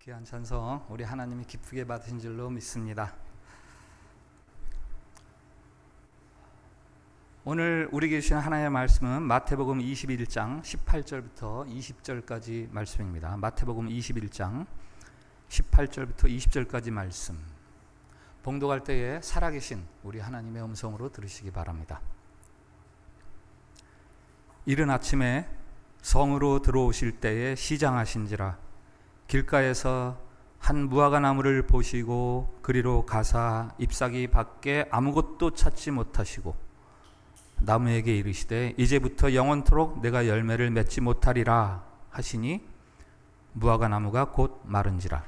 귀한 찬송 우리 하나님이 기쁘게 받으신 줄로 믿습니다. 오늘 우리에게 주신 하나님의 말씀은 마태복음 21장 18절부터 20절까지 말씀입니다. 마태복음 21장 18절부터 20절까지 말씀. 봉독할 때에 살아계신 우리 하나님의 음성으로 들으시기 바랍니다. 이른 아침에 성으로 들어오실 때에 시장하신지라 길가에서 한 무화과 나무를 보시고 그리로 가사 잎사귀 밖에 아무것도 찾지 못하시고 나무에게 이르시되 이제부터 영원토록 내가 열매를 맺지 못하리라 하시니 무화과 나무가 곧 마른지라.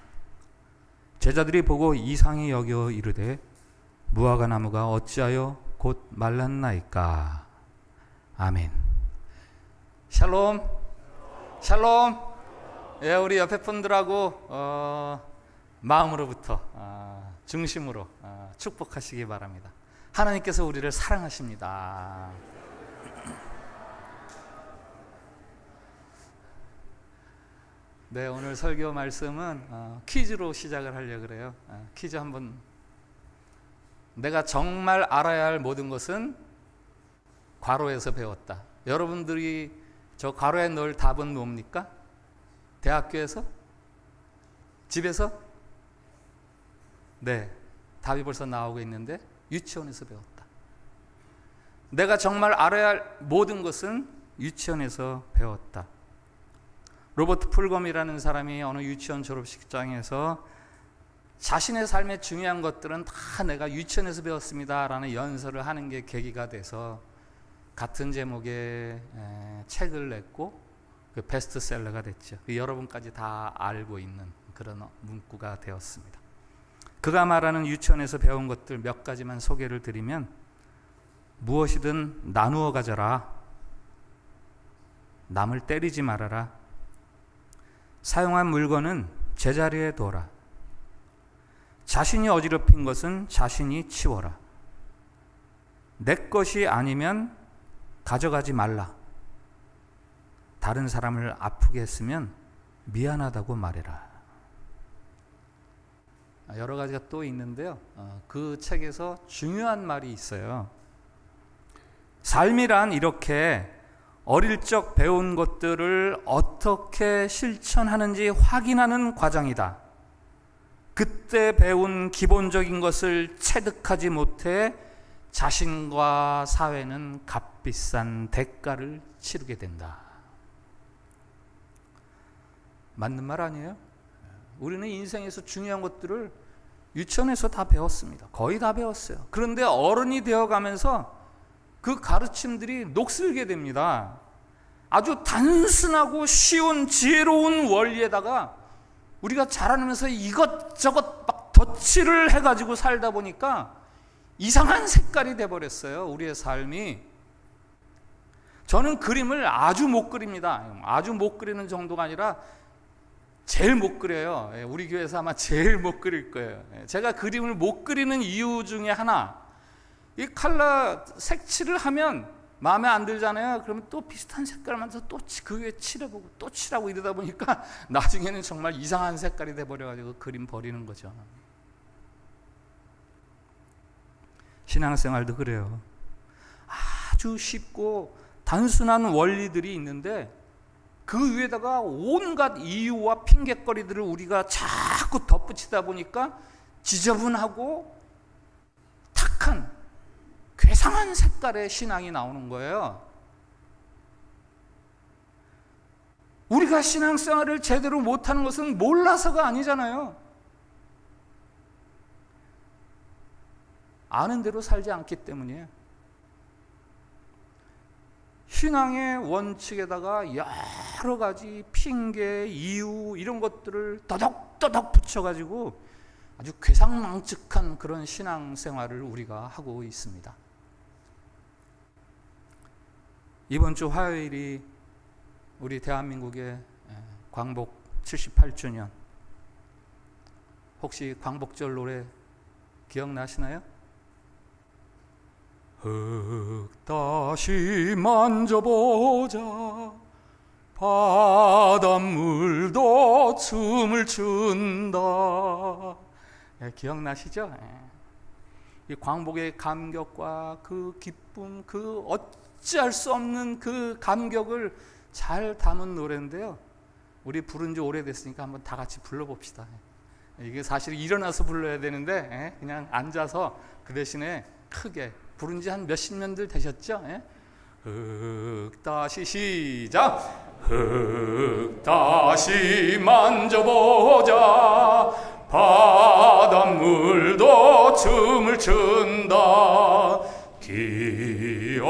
제자들이 보고 이상히 여겨 이르되 무화과 나무가 어찌하여 곧 말랐나이까. 아멘. 샬롬. 샬롬. 예, 우리 옆에 분들하고 마음으로부터 중심으로 축복하시기 바랍니다. 하나님께서 우리를 사랑하십니다. 네, 오늘 설교 말씀은 퀴즈로 시작을 하려고 그래요. 퀴즈 한번. 내가 정말 알아야 할 모든 것은 괄호에서 배웠다. 여러분들이 저 괄호에 넣을 답은 뭡니까? 대학교에서? 집에서? 네, 답이 벌써 나오고 있는데 유치원에서 배웠다. 내가 정말 알아야 할 모든 것은 유치원에서 배웠다. 로버트 풀검이라는 사람이 어느 유치원 졸업식장에서 자신의 삶의 중요한 것들은 다 내가 유치원에서 배웠습니다 라는 연설을 하는 게 계기가 돼서 같은 제목의 책을 냈고 그 베스트셀러가 됐죠. 여러분까지 다 알고 있는 그런 문구가 되었습니다. 그가 말하는 유치원에서 배운 것들 몇 가지만 소개를 드리면, 무엇이든 나누어 가져라, 남을 때리지 말아라, 사용한 물건은 제자리에 둬라, 자신이 어지럽힌 것은 자신이 치워라, 내 것이 아니면 가져가지 말라, 다른 사람을 아프게 했으면 미안하다고 말해라. 여러 가지가 또 있는데요. 그 책에서 중요한 말이 있어요. 삶이란 이렇게 어릴 적 배운 것들을 어떻게 실천하는지 확인하는 과정이다. 그때 배운 기본적인 것을 체득하지 못해 자신과 사회는 값비싼 대가를 치르게 된다. 맞는 말 아니에요? 우리는 인생에서 중요한 것들을 유치원에서 다 배웠습니다. 거의 다 배웠어요. 그런데 어른이 되어가면서 그 가르침들이 녹슬게 됩니다. 아주 단순하고 쉬운 지혜로운 원리에다가 우리가 자라면서 이것저것 막 덧칠을 해가지고 살다 보니까 이상한 색깔이 돼버렸어요. 우리의 삶이. 저는 그림을 아주 못 그립니다. 아주 못 그리는 정도가 아니라 제일 못 그려요. 우리 교회에서 아마 제일 못 그릴 거예요. 제가 그림을 못 그리는 이유 중에 하나, 이 컬러 색칠을 하면 마음에 안 들잖아요. 그러면 또 비슷한 색깔만 또 그 위에 칠해보고 또 칠하고 이러다 보니까 나중에는 정말 이상한 색깔이 돼버려가지고 그림 버리는 거죠. 신앙생활도 그래요. 아주 쉽고 단순한 원리들이 있는데 그 위에다가 온갖 이유와 핑곗거리들을 우리가 자꾸 덧붙이다 보니까 지저분하고 탁한 괴상한 색깔의 신앙이 나오는 거예요. 우리가 신앙생활을 제대로 못하는 것은 몰라서가 아니잖아요. 아는 대로 살지 않기 때문이에요. 신앙의 원칙에다가 여러 가지 핑계, 이유 이런 것들을 더덕더덕 붙여가지고 아주 괴상망측한 그런 신앙생활을 우리가 하고 있습니다. 이번 주 화요일이 우리 대한민국의 광복 78주년. 혹시 광복절 노래 기억나시나요? 흙 다시 만져보자 바닷물도 춤을 춘다. 기억나시죠? 이 광복의 감격과 그 기쁨, 그 어찌할 수 없는 그 감격을 잘 담은 노래인데요. 우리 부른 지 오래됐으니까 한번 다 같이 불러봅시다. 이게 사실 일어나서 불러야 되는데 그냥 앉아서 그 대신에 크게 부른 지 한 몇십 년들 되셨죠? 다시 시작. 흙 다시 만져보자. 바닷물도 춤을 춘다. 기어이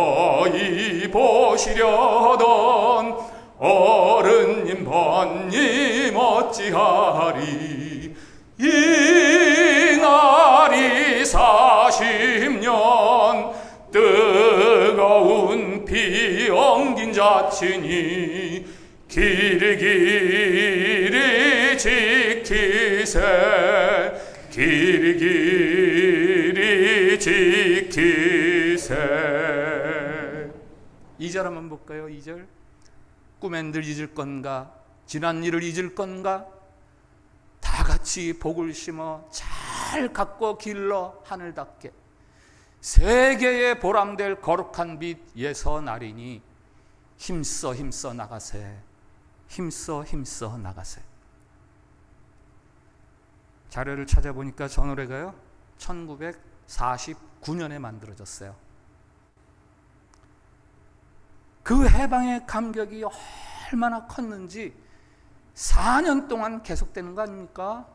보시려던 어른님 번님 어찌하리. 이 날이 40년 뜨거운 피 엉긴 자친이 길이 지키세. 길이 지키세. 2절 한번 볼까요? 2절. 꿈엔 늘 잊을 건가? 지난 일을 잊을 건가? 다 같이 복을 심어 잘 가꿔 길러 하늘답게 세계에 보람될 거룩한 빛 예서나리니 힘써 나가세. 힘써 나가세. 자료를 찾아보니까 저 노래가요 1949년에 만들어졌어요. 그 해방의 감격이 얼마나 컸는지 4년 동안 계속되는 거 아닙니까?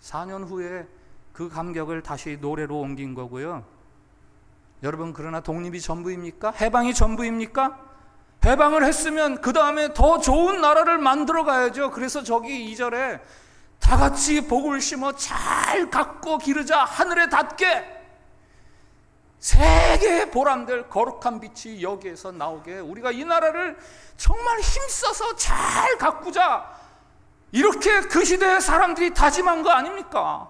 4년 후에 그 감격을 다시 노래로 옮긴 거고요. 여러분, 그러나 독립이 전부입니까? 해방이 전부입니까? 해방을 했으면 그 다음에 더 좋은 나라를 만들어 가야죠. 그래서 저기 2절에 다 같이 복을 심어 잘 가꿔 기르자 하늘에 닿게 세계에 보람될 거룩한 빛이 여기에서 나오게 우리가 이 나라를 정말 힘써서 잘 가꾸자, 이렇게 그 시대의 사람들이 다짐한 거 아닙니까?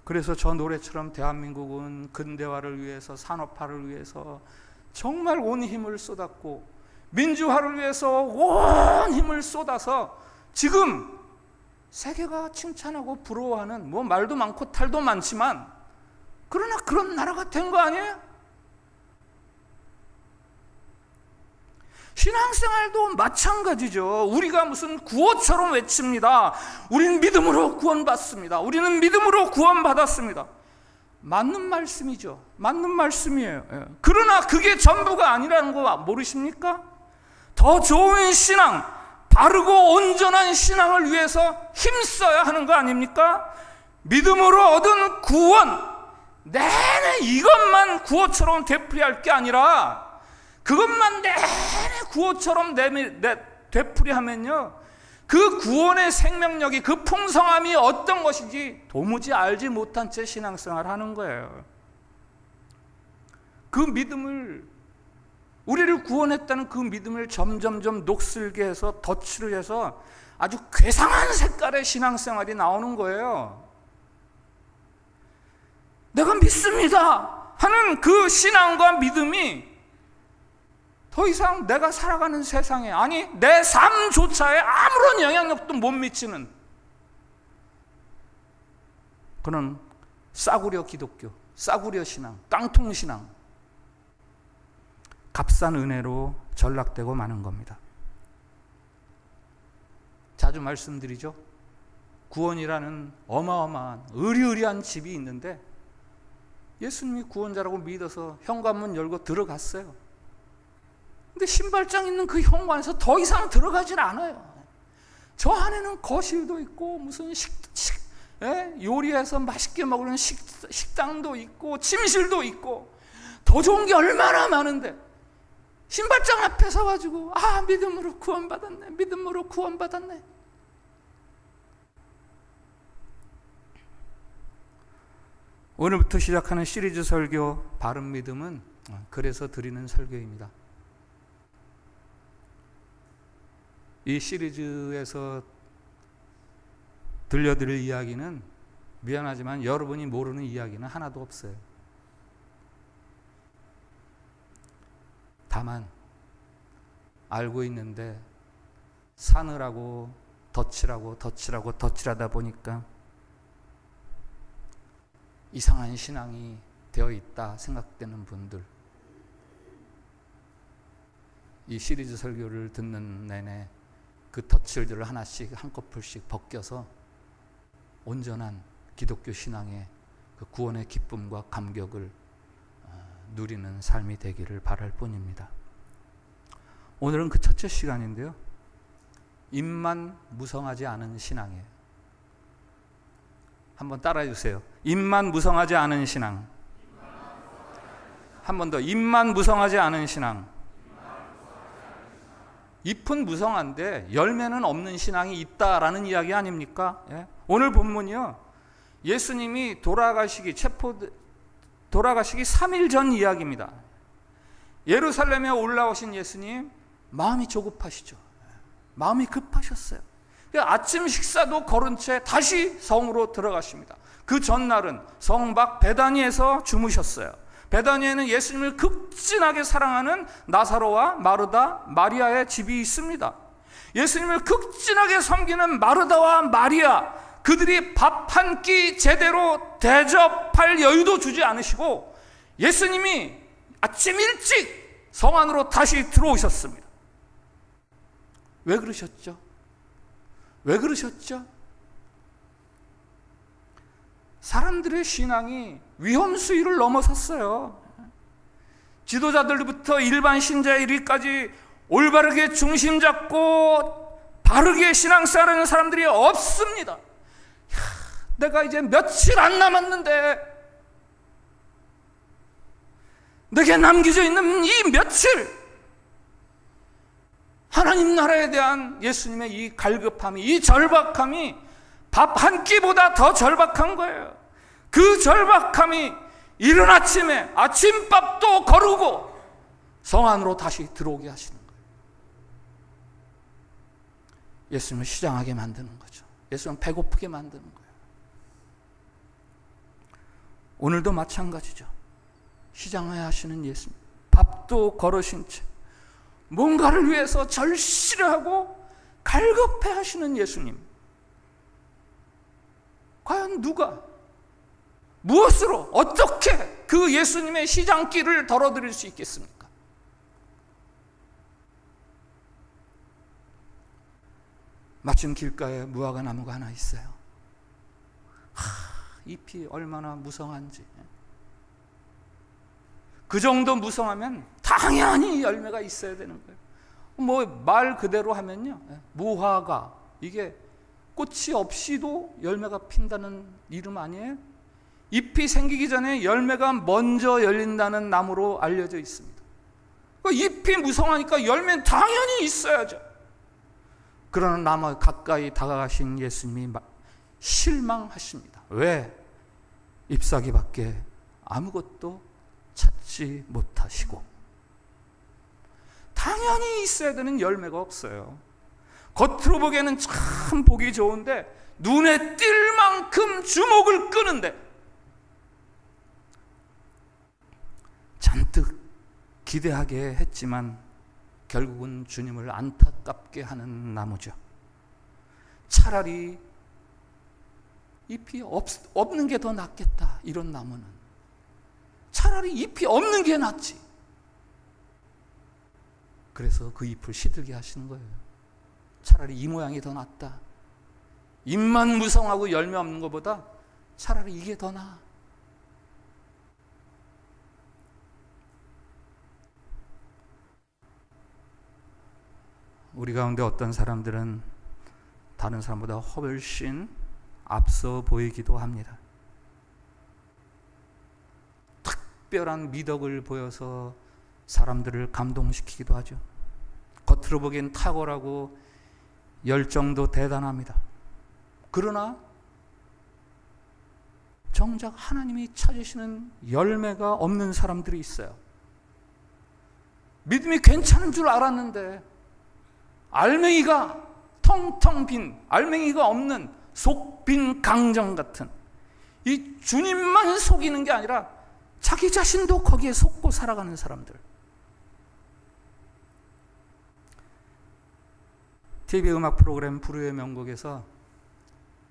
그래서 저 노래처럼 대한민국은 근대화를 위해서, 산업화를 위해서 정말 온 힘을 쏟았고, 민주화를 위해서 온 힘을 쏟아서 지금 세계가 칭찬하고 부러워하는, 뭐 말도 많고 탈도 많지만 그러나 그런 나라가 된 거 아니에요? 신앙생활도 마찬가지죠. 우리가 무슨 구호처럼 외칩니다. 우리는 믿음으로 구원받습니다. 우리는 믿음으로 구원받았습니다. 맞는 말씀이죠. 맞는 말씀이에요. 그러나 그게 전부가 아니라는 거 모르십니까? 더 좋은 신앙, 바르고 온전한 신앙을 위해서 힘써야 하는 거 아닙니까? 믿음으로 얻은 구원, 내내 이것만 구호처럼 되풀이할 게 아니라 그것만 내내 구호처럼 되풀이하면요, 그 구원의 생명력이, 그 풍성함이 어떤 것인지 도무지 알지 못한 채 신앙생활을 하는 거예요. 그 믿음을, 우리를 구원했다는 그 믿음을 점점점 녹슬게 해서 덧칠을 해서 아주 괴상한 색깔의 신앙생활이 나오는 거예요. 내가 믿습니다 하는 그 신앙과 믿음이 더 이상 내가 살아가는 세상에, 아니 내 삶조차에 아무런 영향력도 못 미치는 그런 싸구려 기독교, 싸구려 신앙, 깡통 신앙, 값싼 은혜로 전락되고 마는 겁니다. 자주 말씀드리죠. 구원이라는 어마어마한 의리의리한 집이 있는데 예수님이 구원자라고 믿어서 현관문 열고 들어갔어요. 근데 신발장 있는 그 현관에서 더 이상 들어가질 않아요. 저 안에는 거실도 있고 무슨 요리해서 맛있게 먹는 식당도 있고 침실도 있고 더 좋은 게 얼마나 많은데 신발장 앞에 서가지고 믿음으로 구원받았네, 믿음으로 구원받았네. 오늘부터 시작하는 시리즈 설교 바른 믿음은 그래서 드리는 설교입니다. 이 시리즈에서 들려드릴 이야기는 미안하지만 여러분이 모르는 이야기는 하나도 없어요. 다만 알고 있는데 사느라고 덧칠하다 보니까 이상한 신앙이 되어 있다 생각되는 분들, 이 시리즈 설교를 듣는 내내 그 덧칠들을 하나씩 한꺼풀씩 벗겨서 온전한 기독교 신앙의 그 구원의 기쁨과 감격을 누리는 삶이 되기를 바랄 뿐입니다. 오늘은 그 첫째 시간인데요, 입만 무성하지 않은 신앙이에요. 한번 따라해 주세요. 입만 무성하지 않은 신앙. 한 번 더. 입만 무성하지 않은 신앙. 잎은 무성한데 열매는 없는 신앙이 있다라는 이야기 아닙니까? 예? 오늘 본문이요, 예수님이 돌아가시기 3일 전 이야기입니다. 예루살렘에 올라오신 예수님, 마음이 조급하시죠. 마음이 급하셨어요. 아침 식사도 거른 채 다시 성으로 들어가십니다. 그 전날은 성 밖 베다니에서 주무셨어요. 베다니에는 예수님을 극진하게 사랑하는 나사로와 마르다, 마리아의 집이 있습니다. 예수님을 극진하게 섬기는 마르다와 마리아, 그들이 밥 한 끼 제대로 대접할 여유도 주지 않으시고 예수님이 아침 일찍 성 안으로 다시 들어오셨습니다. 왜 그러셨죠? 왜 그러셨죠? 사람들의 신앙이 위험 수위를 넘어섰어요. 지도자들부터 일반 신자에 이르기까지 올바르게 중심 잡고 바르게 신앙생활하는 사람들이 없습니다. 내가 이제 며칠 안 남았는데, 내게 남겨져 있는 이 며칠, 하나님 나라에 대한 예수님의 이 갈급함이, 이 절박함이 밥 한 끼보다 더 절박한 거예요. 그 절박함이 이른 아침에 아침밥도 거르고 성 안으로 다시 들어오게 하시는 거예요. 예수님을 시장하게 만드는 거죠. 예수님을 배고프게 만드는 거예요. 오늘도 마찬가지죠. 시장하여 하시는 예수님, 밥도 거르신 채 뭔가를 위해서 절실하고 갈급해 하시는 예수님, 과연 누가, 무엇으로, 어떻게 그 예수님의 시장길을 덜어드릴 수 있겠습니까? 마침 길가에 무화과 나무가 하나 있어요. 잎이 얼마나 무성한지. 그 정도 무성하면 당연히 열매가 있어야 되는 거예요. 뭐 말 그대로 하면요, 무화과, 이게 꽃이 없이도 열매가 핀다는 이름 아니에요? 잎이 생기기 전에 열매가 먼저 열린다는 나무로 알려져 있습니다. 잎이 무성하니까 열매는 당연히 있어야죠. 그러나 나무 가까이 다가가신 예수님이 실망하십니다. 왜? 잎사귀밖에 아무것도 찾지 못하시고, 당연히 있어야 되는 열매가 없어요. 겉으로 보기에는 참 보기 좋은데 눈에 띌 만큼 주목을 끄는데 잔뜩 기대하게 했지만 결국은 주님을 안타깝게 하는 나무죠. 차라리 잎이 없는 게 더 낫겠다, 이런 나무는. 차라리 잎이 없는 게 낫지. 그래서 그 잎을 시들게 하시는 거예요. 차라리 이 모양이 더 낫다. 잎만 무성하고 열매 없는 것보다 차라리 이게 더 나아. 우리 가운데 어떤 사람들은 다른 사람보다 훨씬 앞서 보이기도 합니다. 특별한 미덕을 보여서 사람들을 감동시키기도 하죠. 겉으로 보기엔 탁월하고 열정도 대단합니다. 그러나 정작 하나님이 찾으시는 열매가 없는 사람들이 있어요. 믿음이 괜찮은 줄 알았는데 알맹이가 텅텅 빈, 알맹이가 없는 속 빈 강정 같은, 이 주님만 속이는 게 아니라 자기 자신도 거기에 속고 살아가는 사람들. TV 음악 프로그램 불후의 명곡에서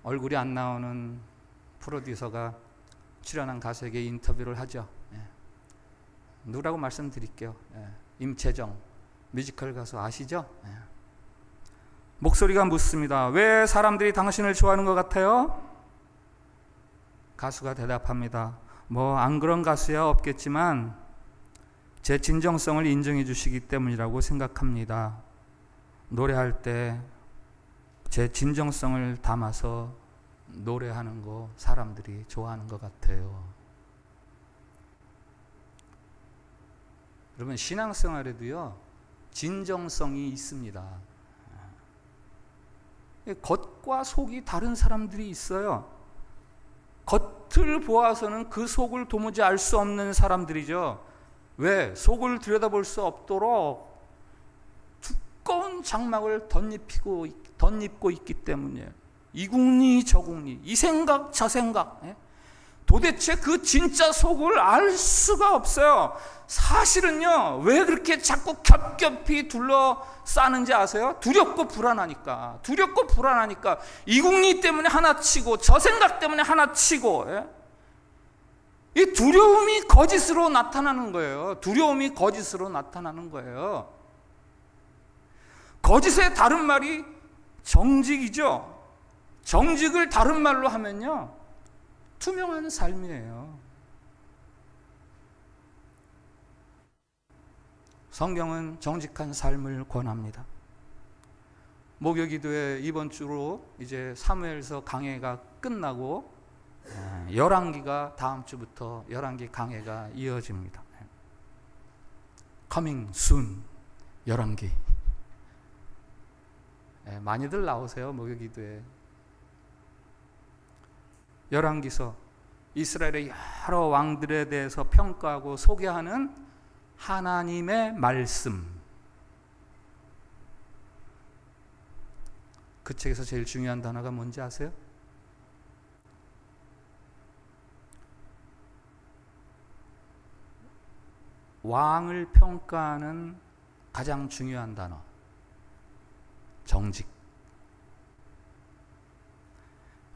얼굴이 안 나오는 프로듀서가 출연한 가수에게 인터뷰를 하죠. 누구라고 말씀드릴게요. 임채정, 뮤지컬 가수 아시죠? 목소리가 묻습니다. 왜 사람들이 당신을 좋아하는 것 같아요? 가수가 대답합니다. 뭐 안 그런 가수야 없겠지만 제 진정성을 인정해 주시기 때문이라고 생각합니다. 노래할 때 제 진정성을 담아서 노래하는 거 사람들이 좋아하는 것 같아요. 여러분, 신앙생활에도요 진정성이 있습니다. 겉과 속이 다른 사람들이 있어요. 겉을 보아서는 그 속을 도무지 알 수 없는 사람들이죠. 왜? 속을 들여다볼 수 없도록 두꺼운 장막을 덧입고 있기 때문이에요. 이국리 저국리, 이 생각 저 생각, 도대체 그 진짜 속을 알 수가 없어요. 사실은요, 왜 그렇게 자꾸 겹겹이 둘러싸는지 아세요? 두렵고 불안하니까. 이국리 때문에 하나 치고 저 생각 때문에 하나 치고, 이 두려움이 거짓으로 나타나는 거예요. 거짓의 다른 말이 정직이죠. 정직을 다른 말로 하면요, 투명한 삶이에요. 성경은 정직한 삶을 권합니다. 목요기도회 이번 주로 이제 사무엘서 강해가 끝나고 열왕기가 다음 주부터 열왕기 강해가 이어집니다. Coming soon 열왕기. 많이들 나오세요, 목요기도회. 열왕기서 이스라엘의 여러 왕들에 대해서 평가하고 소개하는 하나님의 말씀. 그 책에서 제일 중요한 단어가 뭔지 아세요? 왕을 평가하는 가장 중요한 단어, 정직.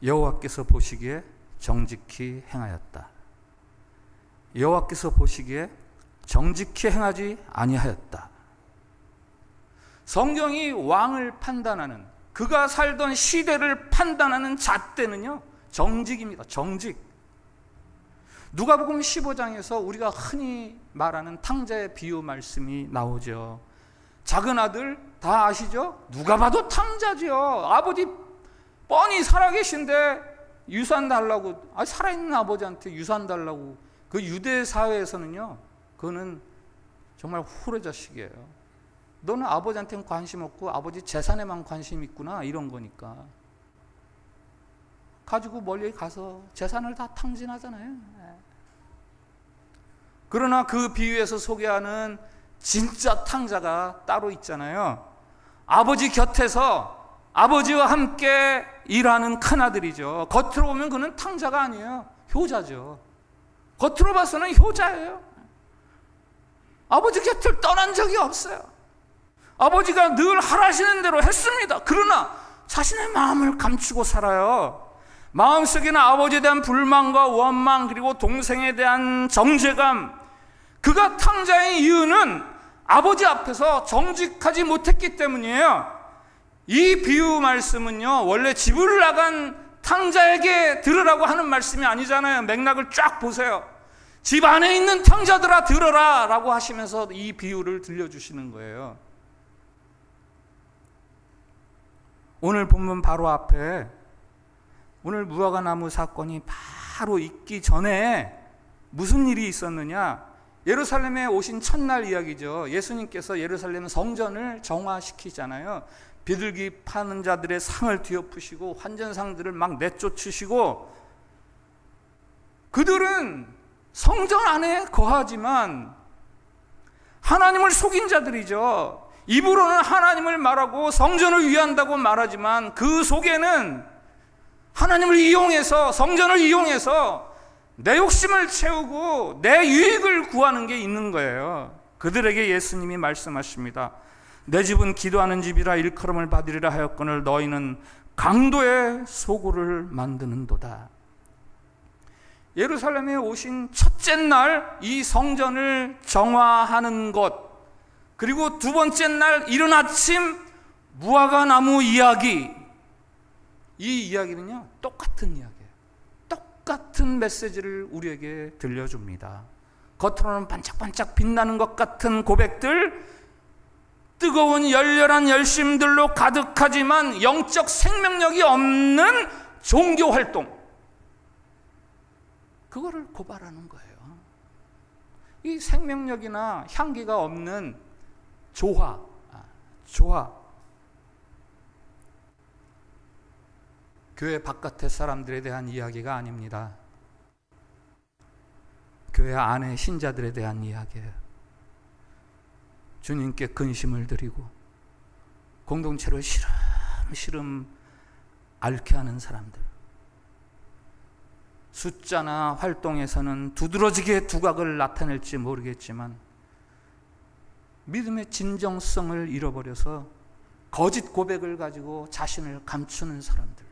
여호와께서 보시기에 정직히 행하였다. 여호와께서 보시기에 정직히 행하지 아니하였다. 성경이 왕을 판단하는, 그가 살던 시대를 판단하는 잣대는요, 정직입니다. 정직. 누가복음 15장에서 우리가 흔히 말하는 탕자의 비유 말씀이 나오죠. 작은 아들 다 아시죠? 누가 봐도 탕자죠. 아버지 뻔히 살아계신데 유산 달라고, 살아있는 아버지한테 유산 달라고. 그 유대 사회에서는요, 그거는 정말 후레자식이에요. 너는 아버지한테는 관심 없고 아버지 재산에만 관심 있구나, 이런 거니까. 가지고 멀리 가서 재산을 다 탕진하잖아요. 그러나 그 비유에서 소개하는 진짜 탕자가 따로 있잖아요. 아버지 곁에서 아버지와 함께 일하는 큰아들이죠. 겉으로 보면 그는 탕자가 아니에요. 효자죠. 겉으로 봐서는 효자예요. 아버지 곁을 떠난 적이 없어요. 아버지가 늘 하라시는 대로 했습니다. 그러나 자신의 마음을 감추고 살아요. 마음속에는 아버지에 대한 불만과 원망, 그리고 동생에 대한 정죄감. 그가 탕자인 이유는 아버지 앞에서 정직하지 못했기 때문이에요. 이 비유 말씀은요, 원래 집을 나간 탕자에게 들으라고 하는 말씀이 아니잖아요. 맥락을 쫙 보세요. 집 안에 있는 탕자들아 들어라 라고 하시면서 이 비유를 들려주시는 거예요. 오늘 본문 바로 앞에, 오늘 무화과나무 사건이 바로 있기 전에 무슨 일이 있었느냐? 예루살렘에 오신 첫날 이야기죠. 예수님께서 예루살렘 성전을 정화시키잖아요. 비둘기 파는 자들의 상을 뒤엎으시고 환전상들을 막 내쫓으시고, 그들은 성전 안에 거하지만 하나님을 속인 자들이죠. 입으로는 하나님을 말하고 성전을 위한다고 말하지만 그 속에는 하나님을 이용해서, 성전을 이용해서 내 욕심을 채우고 내 유익을 구하는 게 있는 거예요. 그들에게 예수님이 말씀하십니다. 내 집은 기도하는 집이라 일컬음을 받으리라 하였거늘 너희는 강도의 소굴을 만드는도다. 예루살렘에 오신 첫째 날 이 성전을 정화하는 것, 그리고 두 번째 날 이른 아침 무화과 나무 이야기, 이 이야기는요 똑같은 이야기예요. 똑같은 메시지를 우리에게 들려줍니다. 겉으로는 반짝반짝 빛나는 것 같은 고백들, 뜨거운 열렬한 열심들로 가득하지만 영적 생명력이 없는 종교활동, 그거를 고발하는 거예요. 이 생명력이나 향기가 없는 조화, 교회 바깥의 사람들에 대한 이야기가 아닙니다. 교회 안의 신자들에 대한 이야기예요. 주님께 근심을 드리고 공동체로 시름시름 앓게 하는 사람들, 숫자나 활동에서는 두드러지게 두각을 나타낼지 모르겠지만 믿음의 진정성을 잃어버려서 거짓 고백을 가지고 자신을 감추는 사람들,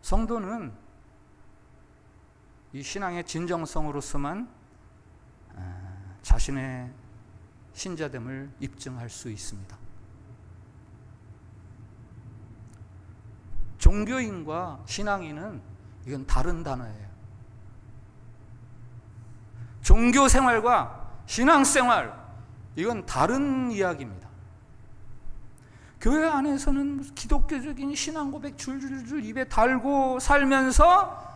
성도는 이 신앙의 진정성으로서만 자신의 신자됨을 입증할 수 있습니다. 종교인과 신앙인은 이건 다른 단어예요. 종교 생활과 신앙 생활, 이건 다른 이야기입니다. 교회 안에서는 기독교적인 신앙 고백 줄줄줄 입에 달고 살면서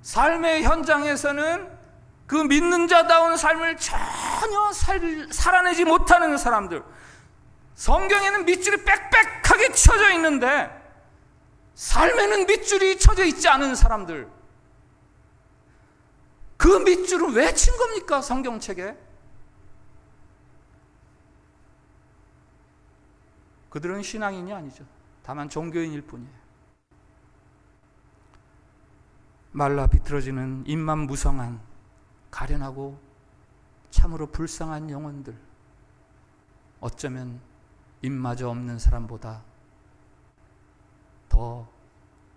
삶의 현장에서는 그 믿는 자다운 삶을 전혀 살아내지 못하는 사람들, 성경에는 밑줄이 빽빽하게 쳐져 있는데 삶에는 밑줄이 쳐져 있지 않은 사람들, 그 밑줄을 왜 친 겁니까? 성경책에. 그들은 신앙인이 아니죠. 다만 종교인일 뿐이에요. 말라 비틀어지는 입만 무성한 가련하고 참으로 불쌍한 영혼들, 어쩌면 입마저 없는 사람보다 더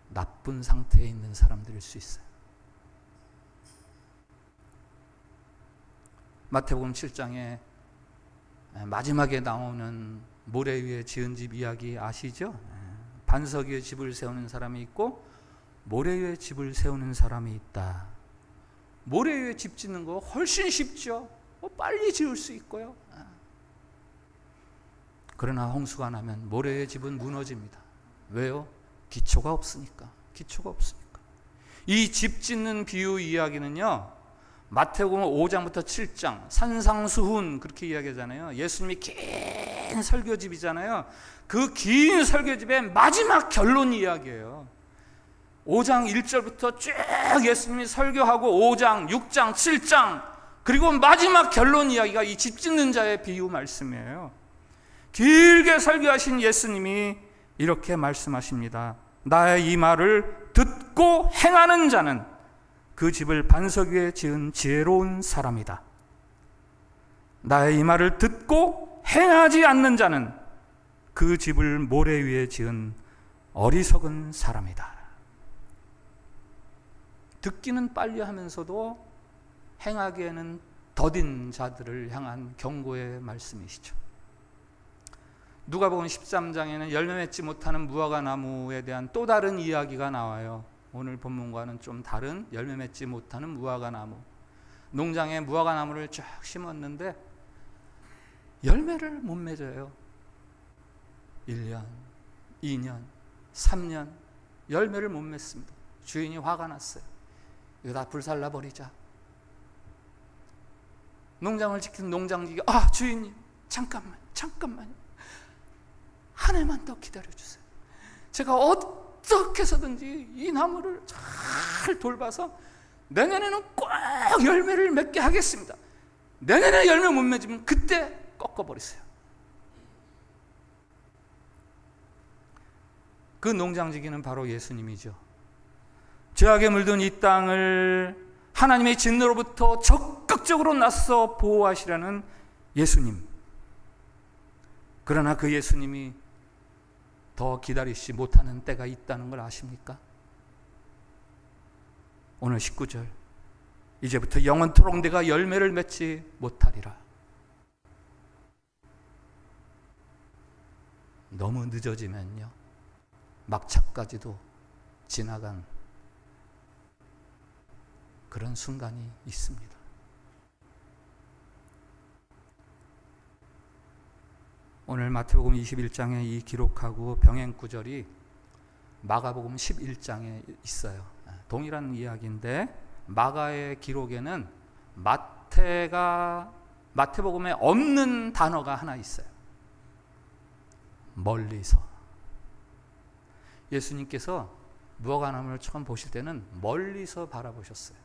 나쁜 상태에 있는 사람들일 수 있어요. 마태복음 7장에 마지막에 나오는 모래 위에 지은 집 이야기 아시죠? 반석 위에 집을 세우는 사람이 있고 모래 위에 집을 세우는 사람이 있다. 모래 위에 집 짓는 거 훨씬 쉽죠. 빨리 지을 수 있고요. 그러나 홍수가 나면 모래 위에 집은 무너집니다. 왜요? 기초가 없으니까. 이 집 짓는 비유 이야기는요, 마태복음 5장부터 7장 산상수훈 그렇게 이야기하잖아요. 예수님이 긴 설교집이잖아요. 그 긴 설교집의 마지막 결론 이야기예요. 5장 1절부터 쭉 예수님이 설교하고 5장, 6장, 7장, 그리고 마지막 결론 이야기가 이 집 짓는 자의 비유 말씀이에요. 길게 설교하신 예수님이 이렇게 말씀하십니다. 나의 이 말을 듣고 행하는 자는 그 집을 반석 위에 지은 지혜로운 사람이다. 나의 이 말을 듣고 행하지 않는 자는 그 집을 모래 위에 지은 어리석은 사람이다. 듣기는 빨리 하면서도 행하기에는 더딘 자들을 향한 경고의 말씀이시죠. 누가복음 13장에는 열매 맺지 못하는 무화과 나무에 대한 또 다른 이야기가 나와요. 오늘 본문과는 좀 다른 열매 맺지 못하는 무화과 나무. 농장에 무화과 나무를 쫙 심었는데 열매를 못 맺어요. 1년, 2년, 3년 열매를 못 맺습니다. 주인이 화가 났어요. 이거 다 불살라버리자. 농장을 지키는 농장주가 주인님 잠깐만요. 한 해만 더 기다려주세요. 제가 어떻게 해서든지 이 나무를 잘 돌봐서 내년에는 꼭 열매를 맺게 하겠습니다. 내년에 열매 못 맺으면 그때 꺾어버리세요. 그 농장지기는 바로 예수님이죠. 죄악에 물든 이 땅을 하나님의 진노로부터 적극 적극적으로 나서 보호하시라는 예수님. 그러나 그 예수님이 더 기다리지 못하는 때가 있다는 걸 아십니까? 오늘 19절, 이제부터 영원토록 내가 열매를 맺지 못하리라. 너무 늦어지면요, 막차까지도 지나간 그런 순간이 있습니다. 오늘 마태복음 21장에 이 기록하고 병행 구절이 마가복음 11장에 있어요. 동일한 이야기인데 마가의 기록에는 마태복음에 없는 단어가 하나 있어요. 멀리서. 예수님께서 무화과나무를 처음 보실 때는 멀리서 바라보셨어요.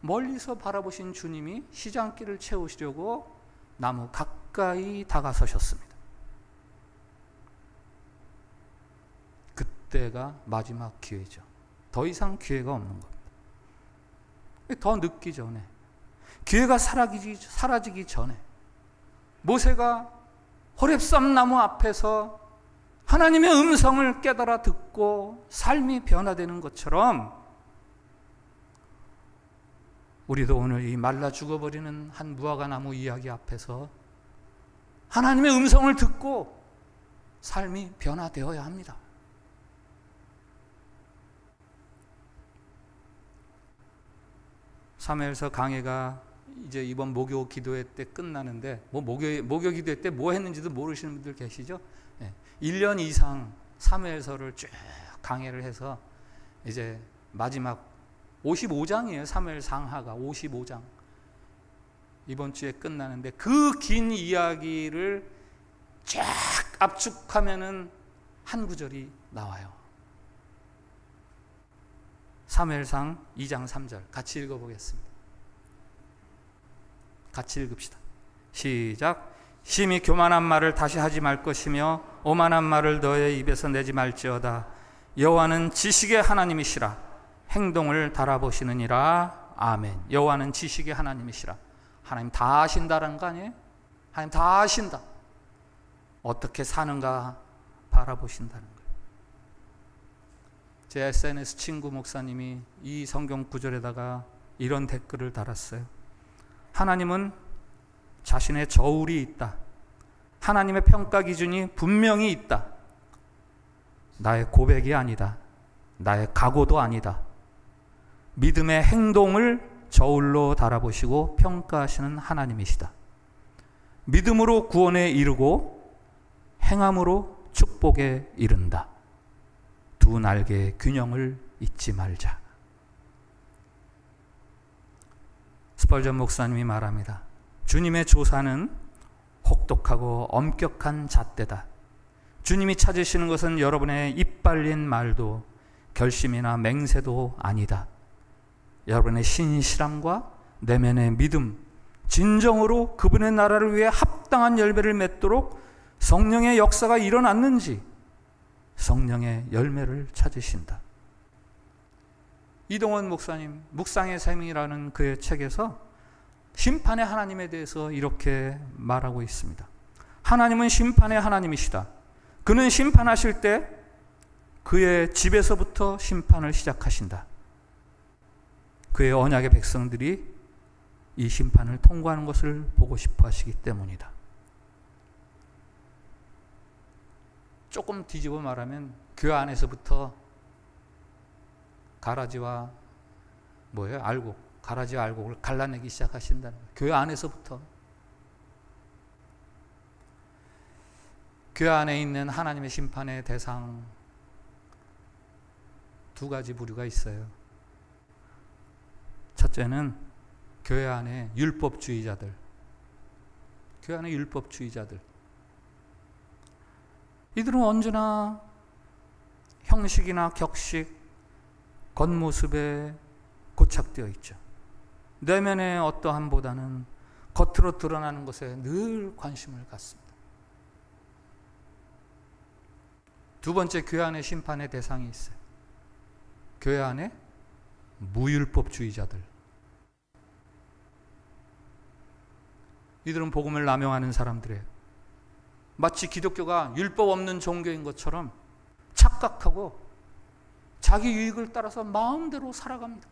멀리서 바라보신 주님이 시장길을 채우시려고 나무 가까이 다가서셨습니다. 그때가 마지막 기회죠. 더 이상 기회가 없는 겁니다. 더 늦기 전에, 기회가 사라지기 전에 모세가 호렙산 나무 앞에서 하나님의 음성을 깨달아 듣고 삶이 변화되는 것처럼 우리도 오늘 이 말라 죽어버리는 한 무화과나무 이야기 앞에서 하나님의 음성을 듣고 삶이 변화되어야 합니다. 사무엘서 강해가 이제 이번 목요 기도회 때 끝나는데, 목요 기도회 때 뭐 했는지도 모르시는 분들 계시죠? 1년 이상 사무엘서를 쭉 강해를 해서 이제 마지막 55장이에요. 사무엘 상하가 55장. 이번 주에 끝나는데 그 긴 이야기를 쫙 압축하면은 한 구절이 나와요. 사무엘상 2장 3절 같이 읽어보겠습니다. 같이 읽읍시다. 시작. 심히 교만한 말을 다시 하지 말 것이며 오만한 말을 너의 입에서 내지 말지어다. 여호와는 지식의 하나님이시라. 행동을 달아보시느니라. 아멘. 여호와는 지식의 하나님이시라. 하나님 다 아신다라는 거 아니에요? 하나님 다 아신다. 어떻게 사는가 바라보신다는 거예요. 제 SNS 친구 목사님이 이 성경 구절에다가 이런 댓글을 달았어요. 하나님은 자신의 저울이 있다. 하나님의 평가 기준이 분명히 있다. 나의 고백이 아니다. 나의 각오도 아니다. 믿음의 행동을 저울로 달아보시고 평가하시는 하나님이시다. 믿음으로 구원에 이르고 행함으로 축복에 이른다. 두 날개의 균형을 잊지 말자. 스펄전 목사님이 말합니다. 주님의 조사는 혹독하고 엄격한 잣대다. 주님이 찾으시는 것은 여러분의 이빨린 말도 결심이나 맹세도 아니다. 여러분의 신실함과 내면의 믿음, 진정으로 그분의 나라를 위해 합당한 열매를 맺도록 성령의 역사가 일어났는지 성령의 열매를 찾으신다. 이동원 목사님 묵상의 셈이라는 그의 책에서 심판의 하나님에 대해서 이렇게 말하고 있습니다. 하나님은 심판의 하나님이시다. 그는 심판하실 때 그의 집에서부터 심판을 시작하신다. 그의 언약의 백성들이 이 심판을 통과하는 것을 보고 싶어 하시기 때문이다. 조금 뒤집어 말하면 교회 안에서부터 가라지와 가라지와 알곡을 갈라내기 시작하신다는 거예요. 교회 안에서부터. 교회 안에 있는 하나님의 심판의 대상 두 가지 부류가 있어요. 첫째는 교회 안에 율법주의자들. 교회 안에 율법주의자들. 이들은 언제나 형식이나 격식, 겉모습에 고착되어 있죠. 내면의 어떠함보다는 겉으로 드러나는 것에 늘 관심을 갖습니다. 두 번째, 교회 안에 심판의 대상이 있어요. 교회 안에 무율법주의자들. 이들은 복음을 남용하는 사람들이에요. 마치 기독교가 율법 없는 종교인 것처럼 착각하고 자기 유익을 따라서 마음대로 살아갑니다.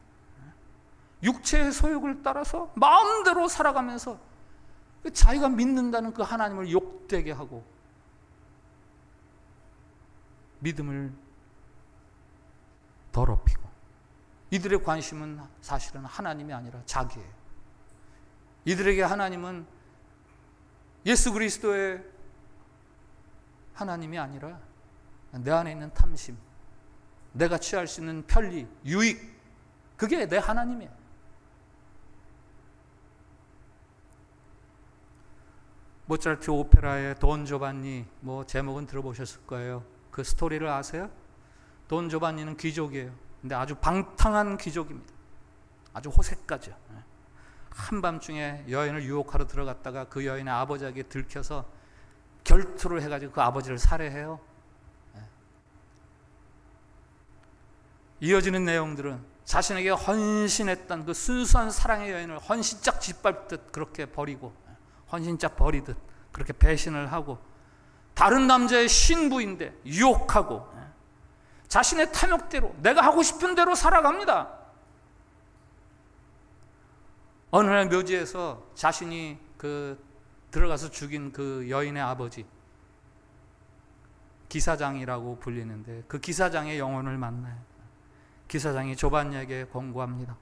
육체의 소욕을 따라서 마음대로 살아가면서 자기가 믿는다는 그 하나님을 욕되게 하고 믿음을 더럽히고, 이들의 관심은 사실은 하나님이 아니라 자기예요. 이들에게 하나님은 예수 그리스도의 하나님이 아니라 내 안에 있는 탐심, 내가 취할 수 있는 편리, 유익, 그게 내 하나님이에요. 모차르트 오페라의 돈 조반니, 제목은 들어보셨을 거예요. 그 스토리를 아세요? 돈 조반니는 귀족이에요. 근데 아주 방탕한 귀족입니다. 아주 호색까지요. 한밤중에 여인을 유혹하러 들어갔다가 그 여인의 아버지에게 들켜서 결투를 해가지고 그 아버지를 살해해요. 이어지는 내용들은 자신에게 헌신했던 그 순수한 사랑의 여인을 헌신짝 짓밟듯 그렇게 버리고, 헌신짝 버리듯 그렇게 배신을 하고, 다른 남자의 신부인데 유혹하고, 자신의 탐욕대로 내가 하고 싶은 대로 살아갑니다. 어느 날 묘지에서 자신이 들어가서 죽인 그 여인의 아버지, 기사장이라고 불리는데 그 기사장의 영혼을 만나요. 기사장이 조반니에게 권고합니다.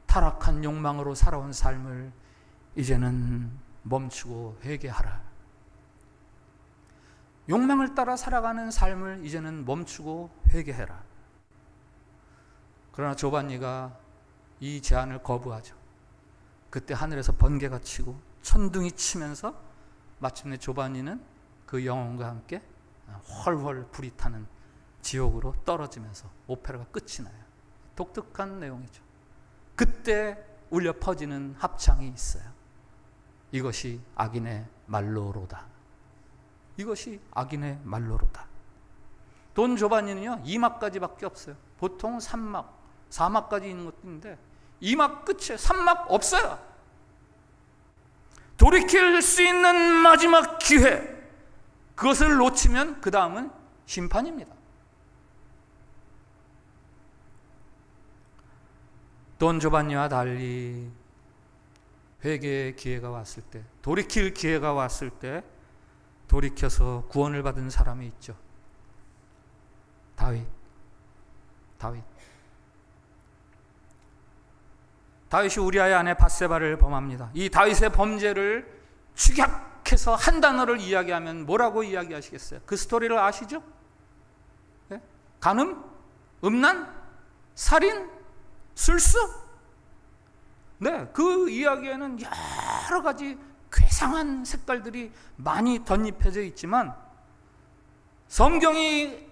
타락한 욕망으로 살아온 삶을 이제는 멈추고 회개하라. 욕망을 따라 살아가는 삶을 이제는 멈추고 회개해라. 그러나 조반니가 이 제안을 거부하죠. 그때 하늘에서 번개가 치고 천둥이 치면서 마침내 조반니는 그 영혼과 함께 훨훨 불이 타는 지옥으로 떨어지면서 오페라가 끝이 나요. 독특한 내용이죠. 그때 울려 퍼지는 합창이 있어요. 이것이 악인의 말로로다. 이것이 악인의 말로로다. 돈 조반니는요 2막까지밖에 없어요. 보통 3막, 4막까지 있는 것도 있는데 2막 끝에 3막 없어요. 돌이킬 수 있는 마지막 기회, 그것을 놓치면 그 다음은 심판입니다. 돈 조반니와 달리 회개의 기회가 왔을 때, 돌이킬 기회가 왔을 때 돌이켜서 구원을 받은 사람이 있죠. 다윗이 우리아의 아내 밧세바를 범합니다. 이 다윗의 범죄를 축약해서 한 단어를 이야기하면 뭐라고 이야기하시겠어요? 그 스토리를 아시죠? 네? 간음, 음란, 살인, 술수? 네, 그 이야기에는 여러 가지 괴상한 색깔들이 많이 덧입혀져 있지만 성경이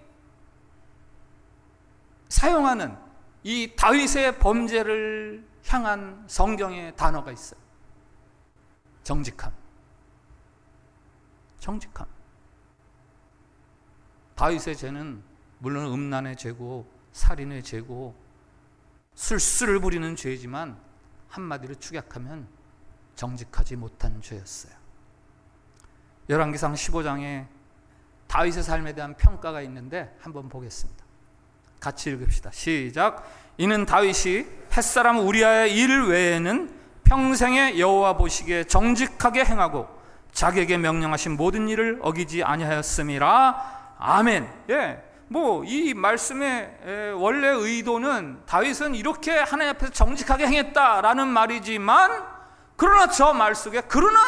사용하는 이 다윗의 범죄를 향한 성경의 단어가 있어요. 정직함. 정직함. 다윗의 죄는 물론 음란의 죄고 살인의 죄고 술수를 부리는 죄지만 한마디로 축약하면 정직하지 못한 죄였어요. 열왕기상 15장에 다윗의 삶에 대한 평가가 있는데 한번 보겠습니다. 같이 읽읍시다. 시작. 이는 다윗이 햇사람 우리아의 일 외에는 평생에 여호와 보시기에 정직하게 행하고 자기에게 명령하신 모든 일을 어기지 아니하였음이라. 아멘. 예. 이 말씀의 원래 의도는 다윗은 이렇게 하나님 앞에서 정직하게 행했다라는 말이지만, 그러나 저 말 속에 그러나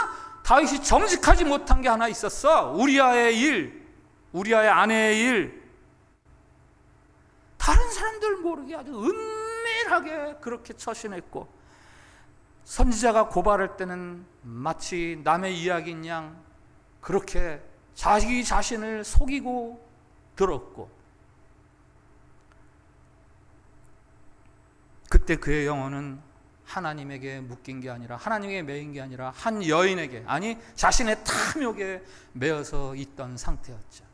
다윗이 정직하지 못한 게 하나 있었어. 우리아의 일, 우리아의 아내의 일. 다른 사람들 모르게 아주 은밀하게 그렇게 처신했고, 선지자가 고발할 때는 마치 남의 이야기인 양 그렇게 자기 자신을 속이고 들었고, 그때 그의 영혼은 하나님에게 묶인 게 아니라, 하나님에게 매인 게 아니라 한 여인에게, 아니 자신의 탐욕에 매여서 있던 상태였죠.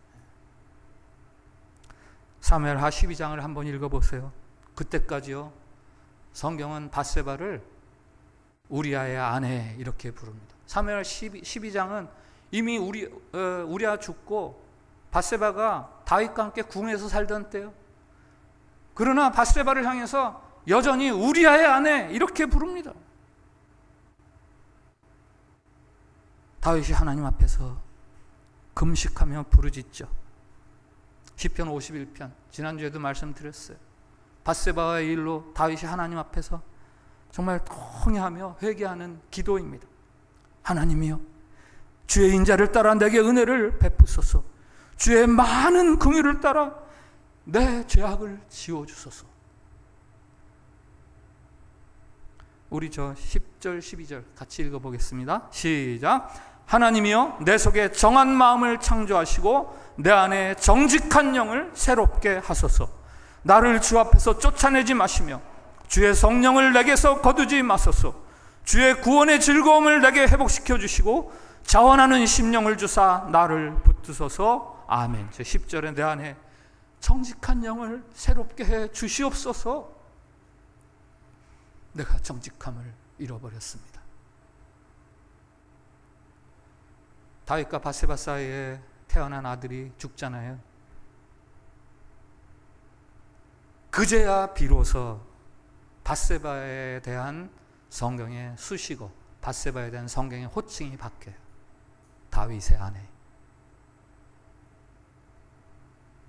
사무엘하 12장을 한번 읽어보세요. 그때까지요 성경은 밧세바를 우리아의 아내 이렇게 부릅니다. 사무엘 12장은 이미 우리아 죽고 밧세바가 다윗과 함께 궁에서 살던 때요. 그러나 밧세바를 향해서 여전히 우리아의 아내 이렇게 부릅니다. 다윗이 하나님 앞에서 금식하며 부르짖죠. 시편 51편 지난주에도 말씀드렸어요. 밧세바의 일로 다윗이 하나님 앞에서 정말 통회하며 회개하는 기도입니다. 하나님이여, 주의 인자를 따라 내게 은혜를 베푸소서. 주의 많은 긍휼을 따라 내 죄악을 지워주소서. 우리 10절 12절 같이 읽어보겠습니다. 시작. 하나님이여, 내 속에 정한 마음을 창조하시고 내 안에 정직한 영을 새롭게 하소서. 나를 주 앞에서 쫓아내지 마시며 주의 성령을 내게서 거두지 마소서. 주의 구원의 즐거움을 내게 회복시켜 주시고 자원하는 심령을 주사 나를 붙드소서. 아멘. 10절에 내 안에 정직한 영을 새롭게 해 주시옵소서. 내가 정직함을 잃어버렸습니다. 다윗과 밧세바 사이에 태어난 아들이 죽잖아요. 그제야 비로소 밧세바에 대한 성경의 수식어, 밧세바에 대한 성경의 호칭이 바뀌어요. 다윗의 아내.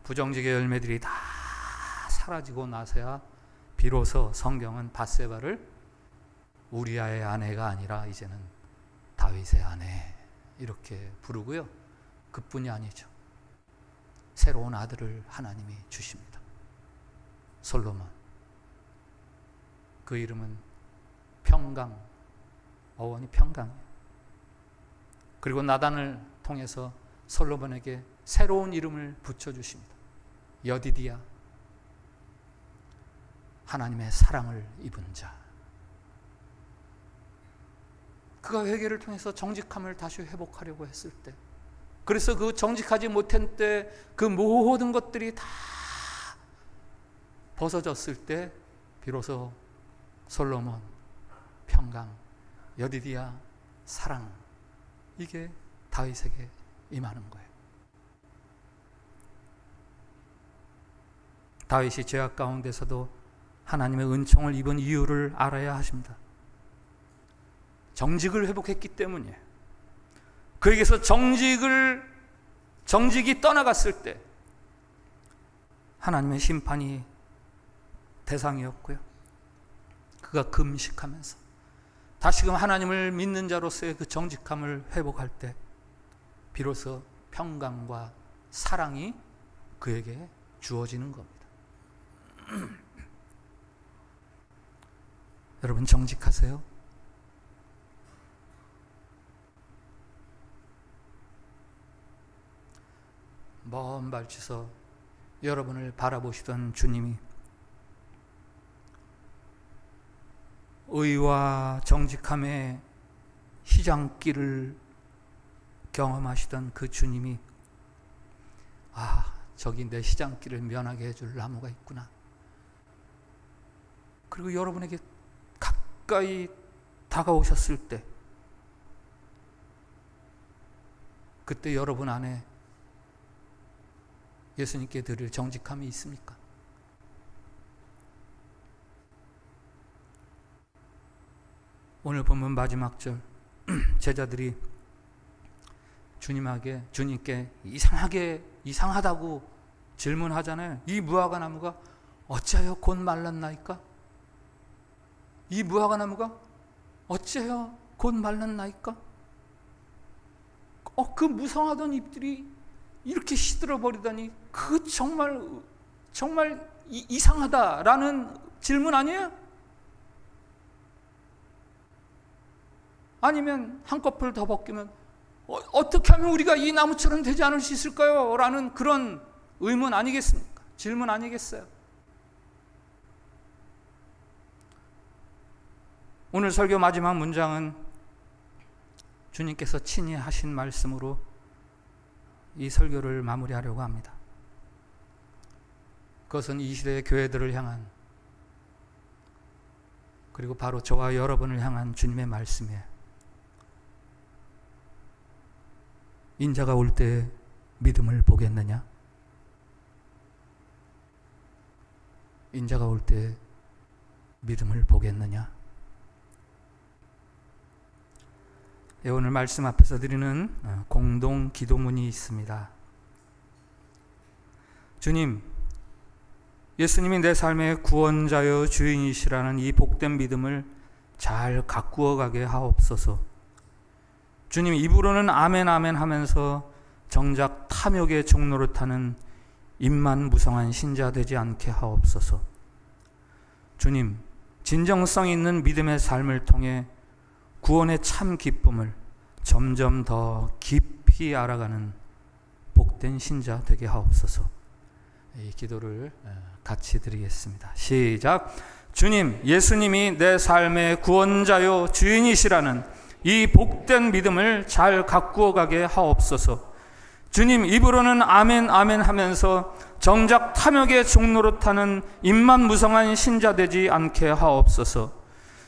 부정직의 열매들이 다 사라지고 나서야 비로소 성경은 밧세바를 우리아의 아내가 아니라 이제는 다윗의 아내 이렇게 부르고요. 그뿐이 아니죠. 새로운 아들을 하나님이 주십니다. 솔로몬. 그 이름은 평강, 어원이 평강이에요. 그리고 나단을 통해서 솔로몬에게 새로운 이름을 붙여주십니다. 여디디야, 하나님의 사랑을 입은 자. 그가 회개를 통해서 정직함을 다시 회복하려고 했을 때, 그래서 그 정직하지 못한 때 그 모든 것들이 다 벗어졌을 때 비로소 솔로몬, 평강, 여디디야, 사랑, 이게 다윗에게 임하는 거예요. 다윗이 죄악 가운데서도 하나님의 은총을 입은 이유를 알아야 하십니다. 정직을 회복했기 때문이에요. 그에게서 정직이 떠나갔을 때 하나님의 심판이 대상이었고요. 그가 금식하면서 다시금 하나님을 믿는 자로서의 그 정직함을 회복할 때 비로소 평강과 사랑이 그에게 주어지는 겁니다. 여러분, 정직하세요? 먼 발치서 여러분을 바라보시던 주님이 의와 정직함의 시장길을 경험하시던 그 주님이, 아, 저기 내 시장길을 면하게 해줄 나무가 있구나. 그리고 여러분에게 가까이 다가오셨을 때, 그때 여러분 안에 예수님께 드릴 정직함이 있습니까? 오늘 본문 마지막 절, 제자들이 주님께 이상하다고 질문하잖아요. 이 무화과 나무가 어찌하여 곧 말랐나이까? 이 무화과 나무가 어찌하여 곧 말랐나이까? 그 무성하던 잎들이 이렇게 시들어 버리다니, 그 정말 이상하다라는 질문 아니에요? 아니면 한꺼풀 더 벗기면 어떻게 하면 우리가 이 나무처럼 되지 않을 수 있을까요? 라는 그런 의문 아니겠습니까? 질문 아니겠어요? 오늘 설교 마지막 문장은 주님께서 친히 하신 말씀으로 이 설교를 마무리하려고 합니다. 그것은 이 시대의 교회들을 향한 그리고 바로 저와 여러분을 향한 주님의 말씀이에요. 인자가 올 때 믿음을 보겠느냐? 인자가 올 때 믿음을 보겠느냐? 오늘 말씀 앞에서 드리는 공동 기도문이 있습니다. 주님, 예수님이 내 삶의 구원자여 주인이시라는 이 복된 믿음을 잘 가꾸어 가게 하옵소서. 주님, 입으로는 아멘 아멘 하면서 정작 탐욕의 종로를 타는 입만 무성한 신자 되지 않게 하옵소서. 주님, 진정성 있는 믿음의 삶을 통해 구원의 참 기쁨을 점점 더 깊이 알아가는 복된 신자 되게 하옵소서. 이 기도를 같이 드리겠습니다. 시작. 주님, 예수님이 내 삶의 구원자요 주인이시라는 이 복된 믿음을 잘 가꾸어 가게 하옵소서. 주님, 입으로는 아멘 아멘 하면서 정작 탐욕의 종로로 타는 입만 무성한 신자 되지 않게 하옵소서.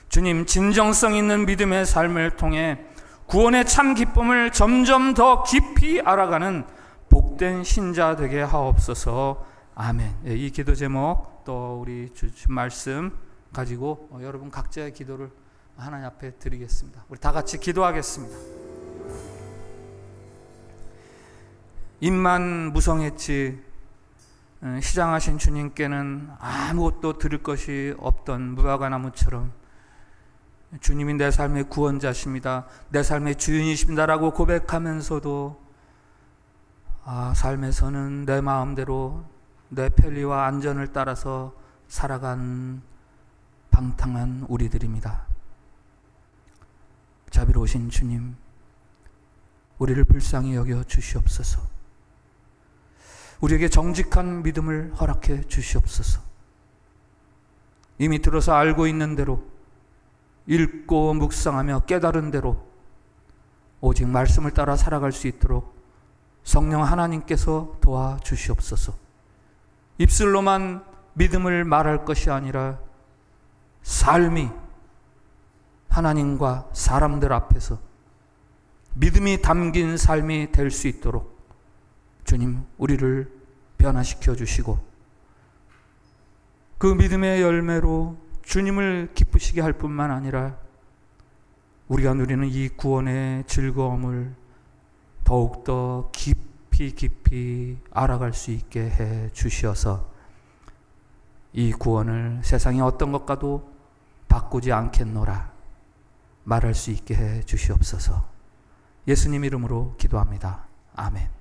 주님, 진정성 있는 믿음의 삶을 통해 구원의 참 기쁨을 점점 더 깊이 알아가는 복된 신자 되게 하옵소서. 아멘. 이 기도 제목 또 우리 주신 말씀 가지고 여러분 각자의 기도를 하나님 앞에 드리겠습니다. 우리 다 같이 기도하겠습니다. 입만 무성했지 시장하신 주님께는 아무것도 들을 것이 없던 무화과나무처럼 주님이 내 삶의 구원자십니다, 내 삶의 주인이십니다라고 고백하면서도 삶에서는 내 마음대로 내 편리와 안전을 따라서 살아간 방탕한 우리들입니다. 자비로우신 주님, 우리를 불쌍히 여겨 주시옵소서. 우리에게 정직한 믿음을 허락해 주시옵소서. 이미 들어서 알고 있는 대로, 읽고 묵상하며 깨달은 대로 오직 말씀을 따라 살아갈 수 있도록 성령 하나님께서 도와주시옵소서. 입술로만 믿음을 말할 것이 아니라 삶이 하나님과 사람들 앞에서 믿음이 담긴 삶이 될 수 있도록 주님, 우리를 변화시켜 주시고 그 믿음의 열매로 주님을 기쁘시게 할 뿐만 아니라 우리가 누리는 이 구원의 즐거움을 더욱더 깊이 알아갈 수 있게 해 주시어서 이 구원을 세상의 어떤 것과도 바꾸지 않겠노라 말할 수 있게 해 주시옵소서. 예수님 이름으로 기도합니다. 아멘.